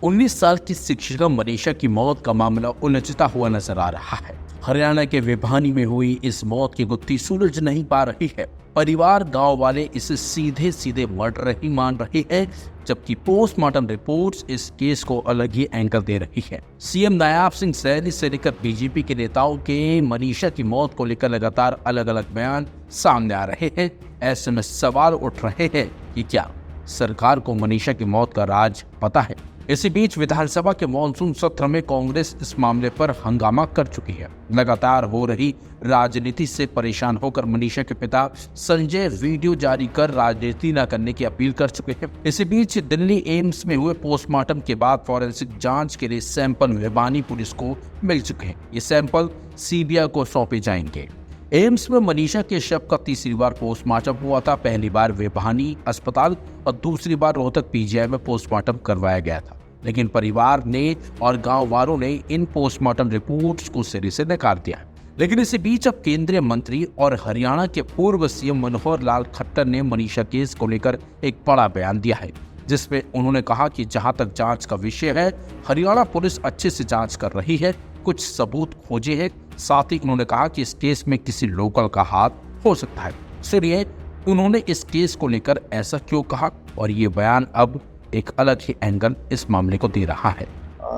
19 साल की शिक्षिका मनीषा की मौत का मामला उलझता हुआ नजर आ रहा है। हरियाणा के भिवानी में हुई इस मौत की गुत्थी सुलझ नहीं पा रही है। परिवार, गांव वाले इसे सीधे सीधे मर्डर ही मान रहे हैं, जबकि पोस्टमार्टम रिपोर्ट्स इस केस को अलग ही एंकर दे रही है। सीएम नायाब सिंह सैनी से लेकर बीजेपी के नेताओं के मनीषा की मौत को लेकर लगातार अलग अलग बयान सामने आ रहे हैं। ऐसे में सवाल उठ रहे हैं कि क्या सरकार को मनीषा की मौत का राज पता है? इसी बीच विधानसभा के मॉनसून सत्र में कांग्रेस इस मामले पर हंगामा कर चुकी है। लगातार हो रही राजनीति से परेशान होकर मनीषा के पिता संजय वीडियो जारी कर राजनीति न करने की अपील कर चुके हैं। इसी बीच दिल्ली एम्स में हुए पोस्टमार्टम के बाद फॉरेंसिक जांच के लिए सैंपल भिवानी पुलिस को मिल चुके हैं। ये सैंपल सीबीआई को सौंपे जाएंगे। एम्स में मनीषा के शव का तीसरी बार पोस्टमार्टम हुआ था। पहली बार भिवानी अस्पताल और दूसरी बार रोहतक पीजीआई में पोस्टमार्टम करवाया गया था, लेकिन परिवार ने और गांव वालों ने इन पोस्टमार्टम रिपोर्ट्स को सिरे से नकार दिया। लेकिन इसी बीच अब केंद्रीय मंत्री और हरियाणा के पूर्व सीएम मनोहर लाल खट्टर ने मनीषा केस को लेकर एक बड़ा बयान दिया है, जिसमें उन्होंने कहा कि जहां तक जांच का विषय है, हरियाणा पुलिस अच्छे से जांच कर रही है, कुछ सबूत खोजे हैं। साथ ही उन्होंने कहा कि इस केस में किसी लोकल का हाथ हो सकता है। इसलिए उन्होंने इस केस को लेकर ऐसा क्यों कहा, और ये बयान अब एक अलग ही एंगल इस मामले को दे रहा है।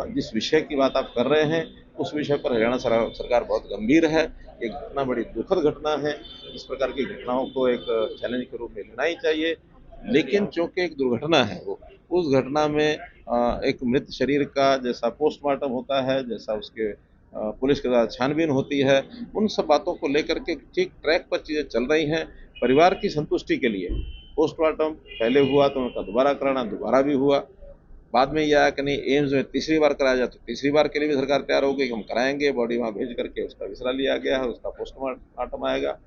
जिस विषय की बात आप कर रहे हैं, उस विषय पर हरियाणा सरकार बहुत गंभीर है। एक घटना बड़ी दुखद घटना है। इस प्रकार की घटनाओं को एक चैलेंज के रूप में लेना ही चाहिए, लेकिन चूंकि एक दुर्घटना है, वो उस घटना में एक मृत शरीर का जैसा पोस्टमार्टम होता है, जैसा उसके पुलिस के साथ छानबीन होती है, उन सब बातों को लेकर के ठीक ट्रैक पर चीज़ें चल रही हैं। परिवार की संतुष्टि के लिए पोस्टमार्टम पहले हुआ तो उनका दोबारा कराना, दोबारा भी हुआ। बाद में यह आया कि नहीं, एम्स में तीसरी बार कराया जाए, तो तीसरी बार के लिए भी सरकार तैयार हो गई कि हम कराएंगे। बॉडी वहाँ भेज करके उसका विसरा लिया गया है, उसका पोस्टमार्टम आएगा।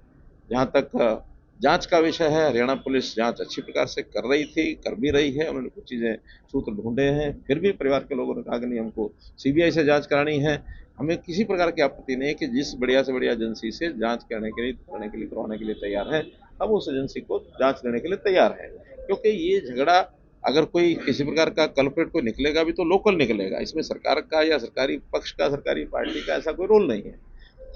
जहाँ तक जांच का विषय है, हरियाणा पुलिस जांच अच्छी प्रकार से कर रही थी, कर भी रही है। उन्होंने कुछ चीज़ें सूत्र ढूंढे हैं, फिर भी परिवार के लोगों ने कहा कि नहीं, हमको सीबीआई से जांच करानी है। हमें किसी प्रकार की आपत्ति नहीं है कि जिस बढ़िया से बढ़िया एजेंसी से जांच करवाने के लिए तैयार है, हम उस एजेंसी को जांच देने के लिए तैयार है। क्योंकि ये झगड़ा अगर कोई किसी प्रकार का कल्प्रिट कोई निकलेगा भी तो लोकल निकलेगा। इसमें सरकार का या सरकारी पक्ष का, सरकारी पार्टी का ऐसा कोई रोल नहीं है।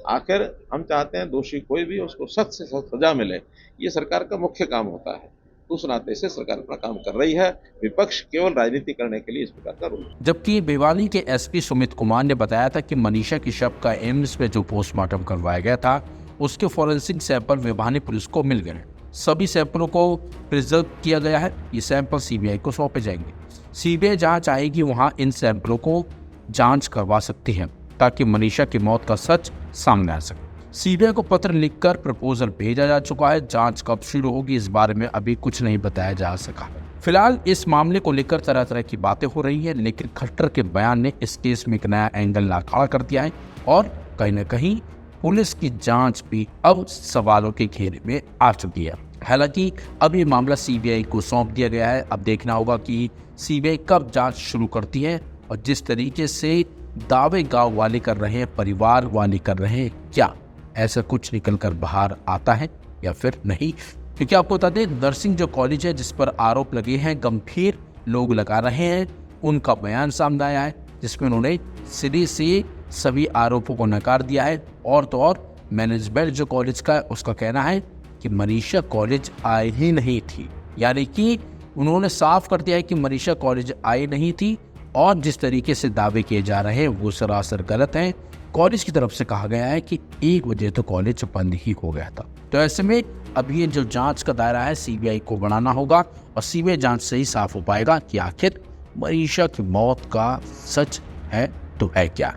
आखिर हम चाहते हैं दोषी कोई भी, उसको सख्त से सख्त सजा मिले। ये सरकार का मुख्य काम होता है। उस नाते से सरकार अपना काम कर रही है। विपक्ष केवल राजनीति करने के लिए इस प्रकार का रोल। जबकि भिवानी के एसपी सुमित कुमार ने बताया था कि मनीषा की शव का एम्स में जो पोस्टमार्टम करवाया गया था, उसके फॉरेंसिक सैंपल भिवानी पुलिस को मिल गए। सभी सैंपलों को प्रिजर्व किया गया है। ये सैंपल सीबीआई को सौंपे जाएंगे। सीबीआई जहां चाहेगी वहां इन सैंपलों को जांच करवा सकती है, ताकि मनीषा की मौत का सच सामने आ सके। सीबीआई को पत्र लिखकर प्रपोजल भेजा जा चुका है। जांच कब शुरू होगी, इस बारे में अभी कुछ नहीं बताया जा सका। फिलहाल इस मामले को लेकर तरह तरह की बातें हो रही है, लेकिन खट्टर के बयान ने इस केस में एक नया एंगल ला खड़ा कर दिया है, और कहीं न कहीं पुलिस की जांच भी अब सवालों के घेरे में आ चुकी है। हालांकि अब ये मामला सीबीआई को सौंप दिया गया है। अब देखना होगा कि सीबीआई कब जांच शुरू करती है, और जिस तरीके से दावे गांव वाले कर रहे हैं, परिवार वाले कर रहे हैं, क्या ऐसा कुछ निकल कर बाहर आता है या फिर नहीं? क्योंकि आपको बता दें, नर्सिंग जो कॉलेज है जिस पर आरोप लगे हैं, गंभीर लोग लगा रहे हैं, उनका बयान सामने आया है, जिसमें उन्होंने सिरे से सभी आरोपों को नकार दिया है। और तो और मैनेजमेंट जो कॉलेज का है, उसका कहना है कि मनीषा कॉलेज आई ही नहीं थी। यानी कि उन्होंने साफ कर दिया है कि मनीषा कॉलेज आई नहीं थी, और जिस तरीके से दावे किए जा रहे हैं वो सरासर गलत हैं। कॉलेज की तरफ से कहा गया है कि 1 बजे तो कॉलेज बंद ही हो गया था। तो ऐसे में अब ये जो जांच का दायरा है, सीबीआई को बढ़ाना होगा, और सीबीआई जांच से ही साफ हो पाएगा कि आखिर मनीषा की मौत का सच है तो है क्या।